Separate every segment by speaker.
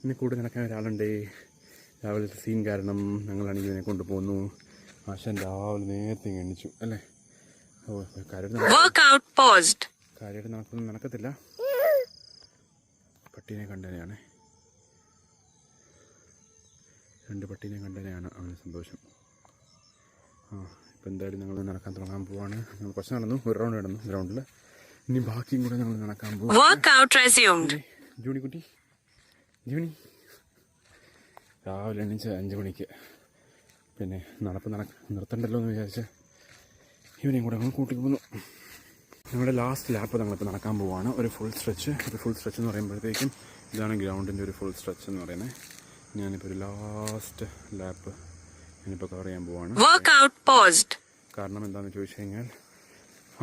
Speaker 1: ഇനി കൂടെ നടക്കാൻ ഒരാളുണ്ട്. രാവിലത്തെ സീൻ കാരണം ഞങ്ങളാണെങ്കിൽ ഇതിനെ കൊണ്ടുപോകുന്നു. ആശാൻ രാവിലെ നേരത്തെ എണ്ണിച്ചു അല്ലേ? ഓ, കാര്യമായിട്ട് നടക്കൊന്നും നടക്കത്തില്ല. പട്ടീനെ കണ്ടതിനാണ്, 2 പട്ടീനെ കണ്ടതിനാണ് അവന് സന്തോഷം. ഇപ്പം എന്തായാലും ഞങ്ങൾ നടക്കാൻ തുടങ്ങാൻ പോവാണ്. ഞങ്ങൾ കുറച്ച് നടന്നു, ഒരു റൗണ്ട് നടന്നു ഗ്രൗണ്ടിൽ. ഇനി ബാക്കിയും കൂടെ ഞങ്ങൾ നടക്കാൻ പോകും. ജൂണിക്കുട്ടി, ജൂണി രാവിലെ എണീച്ച് 5 മണിക്ക് പിന്നെ നിർത്തണ്ടല്ലോ എന്ന് വിചാരിച്ച് ഇവനെയും കൂടെ ഞങ്ങൾ കൂട്ടി പോകുന്നു. നമ്മുടെ ലാസ്റ്റ് ലാപ്പ് ഞങ്ങളിപ്പോൾ നടക്കാൻ പോവുകയാണ്. ഒരു ഫുൾ സ്ട്രെച്ച് എന്ന് പറയുമ്പോഴത്തേക്കും ഇതാണ് ഗ്രൗണ്ടിൻ്റെ ഒരു ഫുൾ സ്ട്രെച്ച് എന്ന് പറയുന്നത്. ഞാനിപ്പോൾ ഒരു ലാസ്റ്റ് ലാപ്പ് ഞാനിപ്പോൾ കവർ ചെയ്യാൻ പോവുകയാണ്. കാരണം എന്താണെന്ന് ചോദിച്ചു കഴിഞ്ഞാൽ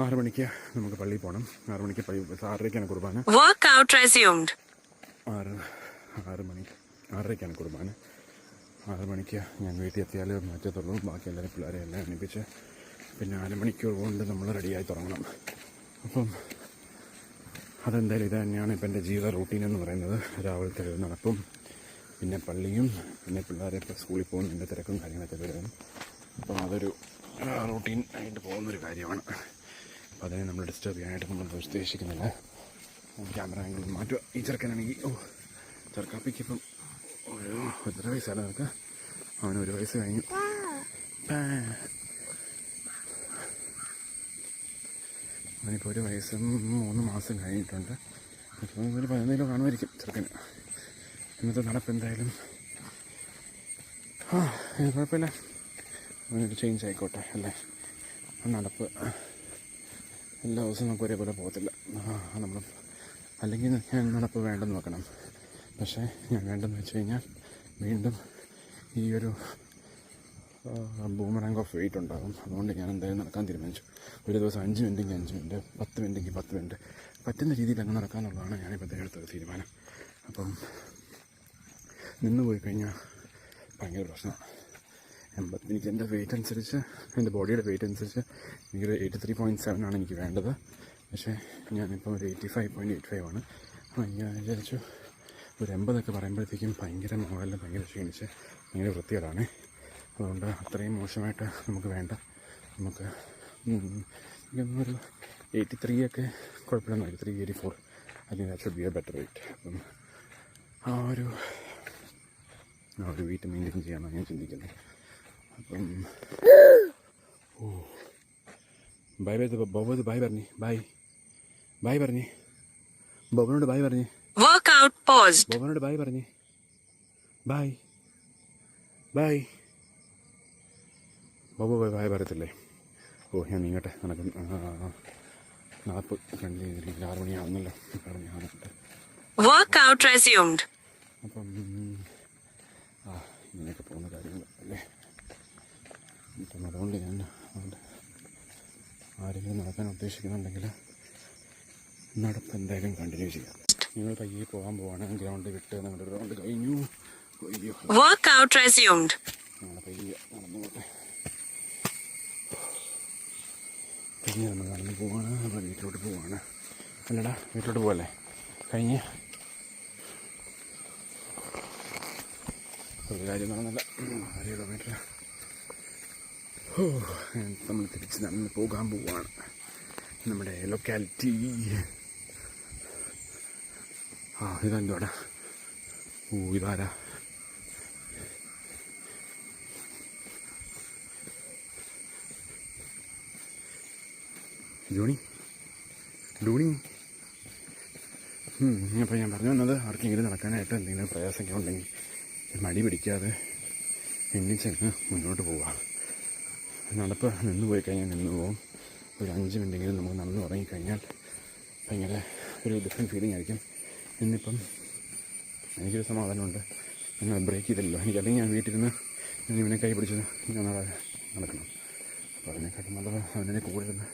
Speaker 1: 6 മണിക്ക് നമുക്ക് പള്ളിയിൽ പോകണം. 6 മണിക്ക് 6:30ക്കാണ് കുർബാന. 6:30ക്കാണ് കുർബാന. 6 മണിക്ക് ഞാൻ വീട്ടിൽ എത്തിയാൽ മാറ്റത്തുള്ളൂ. ബാക്കി എല്ലാവരും പിള്ളേരെ എല്ലാം എണ്ണിപ്പിച്ച് പിന്നെ 4 മണിക്കൂർ കൊണ്ട് നമ്മൾ റെഡിയായി തുടങ്ങണം. അപ്പം അതെന്തായാലും ഇത് തന്നെയാണ് ഇപ്പം എൻ്റെ ജീവിത റൂട്ടീൻ എന്ന് പറയുന്നത്. രാവിലത്തെ നടപ്പും പിന്നെ പള്ളിയും പിന്നെ പിള്ളേരെ ഇപ്പോൾ സ്കൂളിൽ പോകുന്നതിൻ്റെ തിരക്കും കാര്യങ്ങളൊക്കെ വരും. അപ്പം അതൊരു റൂട്ടീൻ ആയിട്ട് പോകുന്നൊരു കാര്യമാണ്. അപ്പം അതിനെ നമ്മൾ ഡിസ്റ്റർബ് ചെയ്യാനായിട്ട് നമ്മൾ ഉദ്ദേശിക്കുന്നില്ല. ക്യാമറ ആംഗിൾ മാറ്റുക. ഈ ചെറുക്കനാണെങ്കിൽ ചെറുക്കാപ്പിക്ക് ഇപ്പം ഒരു 1.5 വയസ്സാണ് നമുക്ക്. അവന് 1 വയസ്സ് കഴിഞ്ഞു. അവനിപ്പോൾ 1 വയസ്സും 3 മാസം കഴിഞ്ഞിട്ടുണ്ട്. ഇപ്പോൾ ഒരു 11 കിലോ കാണുമായിരിക്കും ചെറുക്കന്. ഇന്നത്തെ നടപ്പ് എന്തായാലും കുഴപ്പമില്ല, അവനൊരു ചേഞ്ച് ആയിക്കോട്ടെ അല്ലേ. നടപ്പ് എല്ലാ ദിവസവും നമുക്ക് ഒരേപോലെ പോകത്തില്ല. നമ്മൾ അല്ലെങ്കിൽ ഞാൻ നടപ്പ് വേണ്ടെന്ന് വെക്കണം. പക്ഷേ ഞാൻ വേണ്ടെന്ന് വെച്ച് കഴിഞ്ഞാൽ വീണ്ടും ഈ ഒരു ബൂമറാങ് ഓഫ് വെയിറ്റ് ഉണ്ടാകും. അതുകൊണ്ട് ഞാൻ എന്തായാലും നടക്കാൻ തീരുമാനിച്ചു. ഒരു ദിവസം 5 മിനിറ്റെങ്കിൽ 5 മിനിറ്റ്, 10 മിനിറ്റെങ്കിൽ 10 മിനിറ്റ് പറ്റുന്ന രീതിയിൽ അങ്ങ് നടക്കാമെന്നുള്ളതാണ് ഞാനിപ്പോൾ എടുത്തൊരു തീരുമാനം. അപ്പം നിന്ന് പോയി കഴിഞ്ഞാൽ ഭയങ്കര പ്രശ്നമാണ്. എനിക്ക് എൻ്റെ വെയിറ്റ് അനുസരിച്ച്, എൻ്റെ ബോഡിയുടെ വെയിറ്റ് അനുസരിച്ച് എനിക്കൊരു 83.7 ആണ് എനിക്ക് വേണ്ടത്. പക്ഷേ ഞാനിപ്പോൾ ഒരു 85.85 ആണ്. ഞാൻ വിചാരിച്ചു ഒരു 80 പറയുമ്പോഴത്തേക്കും ഭയങ്കര മോഡലിൽ ഭയങ്കര ക്ഷീണിച്ച് ഭയങ്കര വൃത്തികേടാണ്. അതുകൊണ്ട് അത്രയും മോശമായിട്ട് നമുക്ക് വേണ്ട. നമുക്ക് ഒരു 83 കുഴപ്പമില്ല. 83, 84 I think that should be a better weight. അപ്പം ആ ഒരു വെയിറ്റ് മെയിൻറ്റെയിൻ ചെയ്യാനാണ് ഞാൻ ചിന്തിക്കുന്നത്. അപ്പം ബൈ ബോബോത് ബൈ പറഞ്ഞേ. ബൈ പറഞ്ഞേ. ബോബനോട് ബൈ പറഞ്ഞേ. ബോബനോട് ബൈ പറഞ്ഞേ. ബൈ ബോബോ ബൈ പറയത്തില്ലേ? ഞാൻ നീങ്ങട്ടെ. നടക്കും. നടപ്പ് കണ്ടിരിക്കും. 6 മണിയാവുന്നല്ലോ. അപ്പം ഇങ്ങനെയൊക്കെ പോകുന്ന കാര്യങ്ങൾ അല്ലേ. അപ്പം അതുകൊണ്ട് ഞാൻ ആരെങ്കിലും നടക്കാൻ ഉദ്ദേശിക്കുന്നുണ്ടെങ്കിൽ നടപ്പ് എന്തായാലും കണ്ടിന്യൂ ചെയ്യാം. നിങ്ങൾ പയ്യെ പോകാൻ പോവാണ്. ഗ്രൗണ്ട് വിട്ട് നിങ്ങളുടെ ഗ്രൗണ്ട് കഴിഞ്ഞു. ഞങ്ങൾ പയ്യെ നടന്നുകൊട്ടെ. പയ്യെ നമ്മൾ നടന്ന് പോവാണ്. അപ്പോൾ വീട്ടിലോട്ട് പോവാണ്. അല്ലടാ, വീട്ടിലോട്ട് പോകല്ലേ? കഴിഞ്ഞ് ഒരു കാര്യം നടന്നില്ല. 1 കിലോമീറ്റർ നമ്മൾ തിരിച്ച് നടന്ന് പോകാൻ പോവാണ്. നമ്മുടെ ലൊക്കാലിറ്റി ഇതെന്തോടാ? ഇതാരാ? ഡൂണി. അപ്പോൾ ഞാൻ പറഞ്ഞു വന്നത്, ആർക്കെങ്കിലും നടക്കാനായിട്ട് എന്തെങ്കിലും പ്രയാസമൊക്കെ ഉണ്ടെങ്കിൽ മടി പിടിക്കാതെ എണ്ണിച്ചങ്ങ് മുന്നോട്ട് പോവുക. നടപ്പ് നിന്ന് പോയി കഴിഞ്ഞാൽ നിന്ന് പോകും. ഒരു 5 മിനിറ്റെങ്കിലും നമുക്ക് നടന്ന് തുടങ്ങിക്കഴിഞ്ഞാൽ ഭയങ്കര ഒരു ഡിഫറെൻറ്റ് ഫീലിംഗ് ആയിരിക്കും. ഇന്നിപ്പം എനിക്കൊരു സമാധാനമുണ്ട്, ഞാൻ ബ്രേക്ക് ചെയ്തില്ലല്ലോ. എനിക്കല്ലെങ്കിൽ ഞാൻ വീട്ടിലിരുന്ന് ഇവനെ കൈ പിടിച്ചത് ഞാൻ നടക്കണം. അപ്പോൾ അതിനെക്കാട്ടും നല്ലത് അവനെ കൂടെ ഇരുന്ന്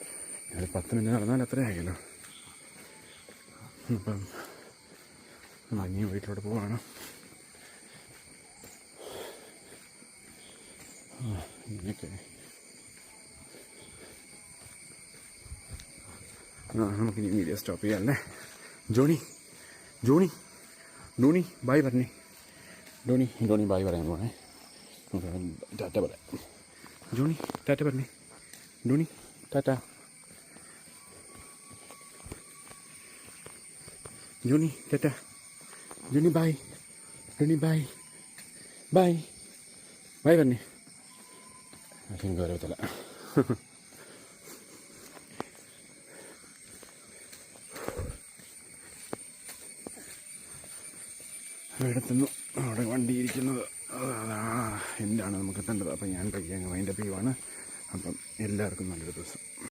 Speaker 1: ഞാനൊരു 10 മിനിറ്റ് നടന്നാൽ അത്രയായല്ലോ. അപ്പം ഇനിയും വീട്ടിലോട്ട് പോവാണ്. ഇങ്ങനെയൊക്കെ നമുക്കിനി വീഡിയോ സ്റ്റോപ്പ് ചെയ്യാം അല്ലേ. ജോണി ബൈ പറഞ്ഞേ. ജോണി ബായ് പറയാൻ പോണേ. ടാറ്റ പറയാം. ജോണി ടാറ്റ പറഞ്ഞേ. Johnny tata. Johnny tata. Johnny bye. Johnny bye. Bye bye പറഞ്ഞേ. എനിക്ക് വരത്തില്ല. എടുത്തുന്നു അവിടെ വണ്ടി ഇരിക്കുന്നത്. എന്താണ് നമുക്ക് എത്തേണ്ടത്. അപ്പം ഞാൻ പയ്യെ അങ്ങ് വൈൻഡപ്പ് ചെയ്യുവാണ്. അപ്പം എല്ലാവർക്കും നല്ലൊരു ദിവസം.